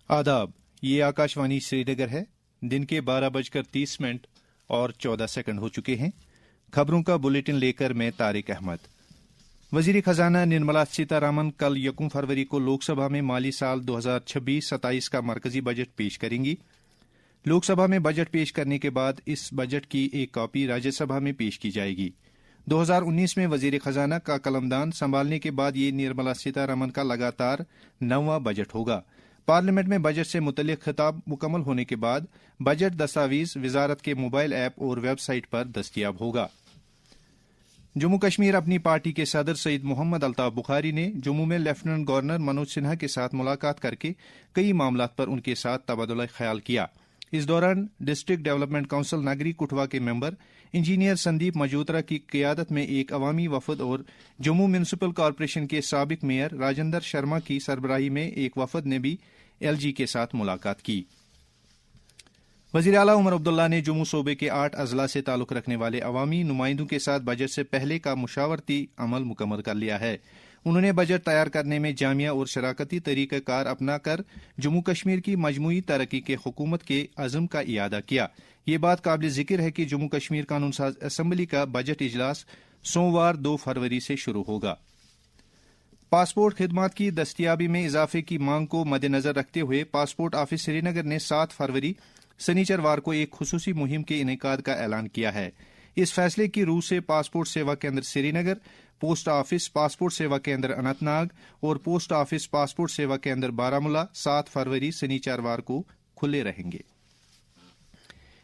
आदाब, ये आकाशवाणी श्रीनगर है। दिन के 12:30 और 14 सेकंड हो चुके हैं। खबरों का बुलेटिन लेकर मैं तारिक अहमद। वजीर खजाना निर्मला सीतारामन कल 1 फरवरी को लोकसभा में माली साल 2026-27 का मरकजी बजट पेश करेंगी। लोकसभा में बजट पेश करने के बाद इस बजट की एक कॉपी राज्यसभा में पेश की जाएगी। 2019 में वजीर खजाना का कलमदान संभालने के बाद ये निर्मला सीतारामन का लगातार 9वां बजट होगा। पार्लियामेंट में बजट से मुतल्लिक खिताब मुकम्मल होने के बाद बजट दस्तावेज वजारत के मोबाइल ऐप और वेबसाइट पर दस्तयाब होगा। जम्मू कश्मीर अपनी पार्टी के सदर सईद मोहम्मद अल्ताफ बुखारी ने जम्मू में लेफ्टिनेंट गवर्नर मनोज सिन्हा के साथ मुलाकात करके कई मामलात पर उनके साथ तबादला ख्याल किया। इस दौरान डिस्ट्रिक्ट डेवलपमेंट काउंसिल नगरी कुठवा के मेंबर इंजीनियर संदीप मजोत्रा की क़ियादत में एक अवामी वफद और जम्मू म्यूनिसिपल कॉरपोरेशन के साबिक मेयर राजेंद्र शर्मा की सरबराही में एक वफद ने भी एलजी के साथ मुलाकात की। वज़ीर आला उमर अब्दुल्ला ने जम्मू सूबे के 8 अजला से ताल्लुक रखने वाले अवामी नुमाइंदों के साथ बजट से पहले का मुशावरती अमल मुकम्मल कर लिया है। उन्होंने बजट तैयार करने में जामिया और शराकती तरीक़ाकार अपना कर जम्मू कश्मीर की मजमूई तरक्की के हुकूमत के अज़म का इयादा किया। ये बात काबिल ज़िक्र है कि जम्मू कश्मीर कानून साज असम्बली का बजट इजलास सोमवार 2 फरवरी से शुरू होगा। पासपोर्ट खिदमात की दस्तियाबी में इजाफे की मांग को मद्देनजर रखते हुए पासपोर्ट ऑफिस श्रीनगर ने 7 फरवरी शनिचरवार को एक खुसूसी मुहिम के इनेकाद का ऐलान किया है। इस फैसले की रूह से पासपोर्ट सेवा केंद्र श्रीनगर, पोस्ट ऑफिस पासपोर्ट सेवा केंद्र अनंतनाग और पोस्ट ऑफिस पासपोर्ट सेवा केंद्र बारामूला 7 फरवरी शनिचरवार को खुले रहेंगे।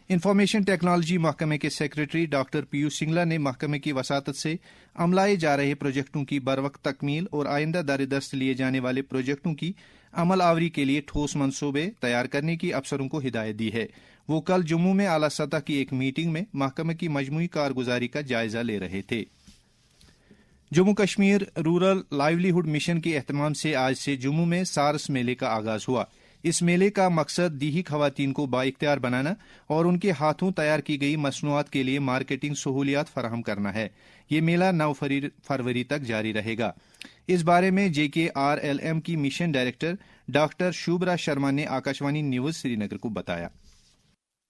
इंफॉर्मेशन टेक्नोलॉजी महकमे के सेक्रेटरी डॉक्टर पीयूष सिंगला ने महकमे की वसातत से अमलाए जा रहे प्रोजेक्टों की बरवक्त तकमील और आइंदा दरदस्त लिए जाने वाले प्रोजेक्टों की अमल आवरी के लिए ठोस मंसूबे तैयार करने की अफसरों को हिदायत दी है। वो कल जम्मू में आला सतह की एक मीटिंग में महकमे की मजमूई कारगुजारी का जायजा ले रहे थे। Jammu Kashmir rural livelihood mission के एहतमाम से आज से जम्मू में सारस मेले का आगाज हुआ। इस मेले का मकसद दीही खवातीन को बाइख्तियार बनाना और उनके हाथों तैयार की गई मसनूआत के लिए मार्केटिंग सहूलियात फराहम करना है। ये मेला 9 फरवरी तक जारी रहेगा। इस बारे में JKRLM की mission director doctor Shubhra Sharma ने आकाशवाणी न्यूज श्रीनगर को बताया।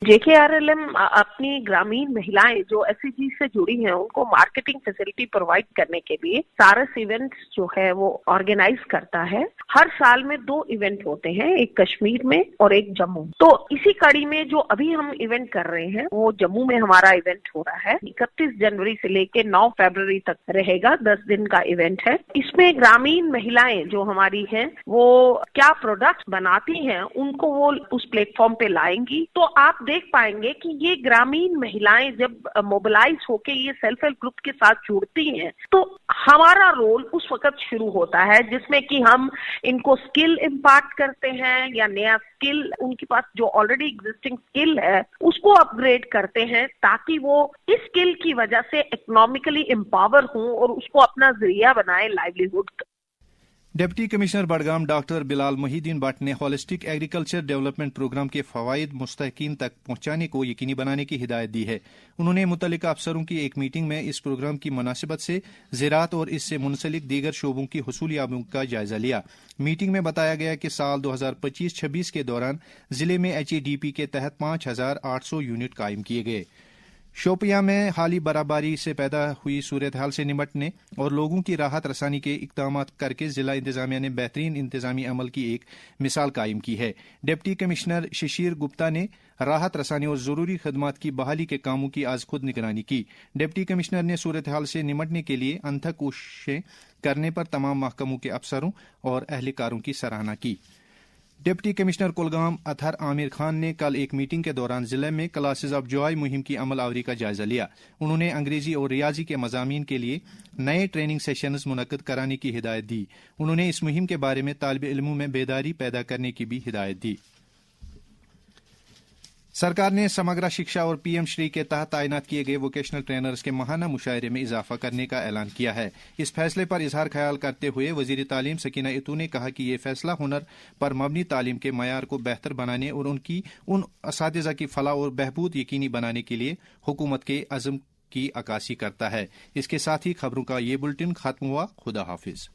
JKRLM अपनी ग्रामीण महिलाएं जो SEG से जुड़ी हैं उनको मार्केटिंग फैसिलिटी प्रोवाइड करने के लिए सारस इवेंट्स जो है वो ऑर्गेनाइज करता है। हर साल में 2 इवेंट होते हैं, एक कश्मीर में और एक जम्मू। तो इसी कड़ी में जो अभी हम इवेंट कर रहे हैं वो जम्मू में हमारा इवेंट हो रहा है। 31 जनवरी से लेके 9 फरवरी तक रहेगा, 10 दिन का इवेंट है। इसमें ग्रामीण महिलाएं जो हमारी हैं वो क्या प्रोडक्ट बनाती हैं उनको वो उस प्लेटफॉर्म पे लाएंगी। तो आप देख पाएंगे कि ये ग्रामीण महिलाएं जब मोबिलाइज होके ये सेल्फ हेल्प ग्रुप के साथ जुड़ती हैं तो हमारा रोल उस वक्त शुरू होता है जिसमें कि हम इनको स्किल इम्पार्ट करते हैं या नया स्किल उनके पास जो ऑलरेडी एग्जिस्टिंग स्किल है उसको अपग्रेड करते हैं ताकि वो इस स्किल की वजह से इकोनॉमिकली एम्पावर हों और उसको अपना जरिया बनाए livelihood. Deputy commissioner Budgam doctor Bilal Mohiddin Bhatt ने होलिस्टिक एग्रीकल्चर डेवलपमेंट प्रोग्राम के फवाइद मुस्तहिकीन तक पहुंचाने को यकीनी बनाने की हिदायत दी है। उन्होंने मुतल्लिका अफसरों की एक मीटिंग में इस प्रोग्राम की मुनासिबत से ज़राअत और इससे मुंसलिक दीगर शोबों की हुसूलियातों का जायजा लिया। मीटिंग में बताया गया कि साल 2025-26 के दौरान जिले में HADP के तहत 5,800 यूनिट कायम किए गए। शोपियां में हाली बर्फबारी से पैदा हुई सूरत हाल से निपटने और लोगों की राहत रसानी के इक़दाम करके जिला इंतजामिया ने बेहतरीन इंतजामी अमल की एक मिसाल कायम की है। डिप्टी कमिश्नर शिशिर गुप्ता ने राहत रसानी और जरूरी खदमात की बहाली के कामों की आज खुद निगरानी की। डिप्टी कमिश्नर ने सूरत हाल से निपटने के लिए अनथक कोशिशें करने पर तमाम महकमों के अफसरों और अहलकारों की सराहना की। डिप्टी कमिश्नर कुलगाम अतहर आमिर खान ने कल एक मीटिंग के दौरान जिले में क्लासेज ऑफ जॉय मुहिम की अमल आवरी का जायजा लिया। उन्होंने अंग्रेजी और रियाजी के मज़ामीन के लिए नए ट्रेनिंग सेशंस मुनक्कद कराने की हिदायत दी। उन्होंने इस मुहिम के बारे में तालिब इल्मों में बेदारी पैदा करने की भी हिदायत दी। सरकार ने समग्र शिक्षा और PM श्री के तहत तैनात किए गए वोकेशनल ट्रेनर्स के माहाना मुशायरे में इजाफा करने का ऐलान किया है। इस फैसले पर इजहार ख्याल करते हुए वजीर तालीम सकीना इतू ने कहा कि ये फैसला हुनर पर मबनी तालीम के मयार को बेहतर बनाने और उन असातिज़ा की फलाह और बहबूद यकीनी बनाने के लिए हुकूमत के अज़्म کی عکاسی کرتا ہے۔ اس کے ساتھ ہی خبروں کا یہ بلٹن ختم ہوا۔ خدا حافظ۔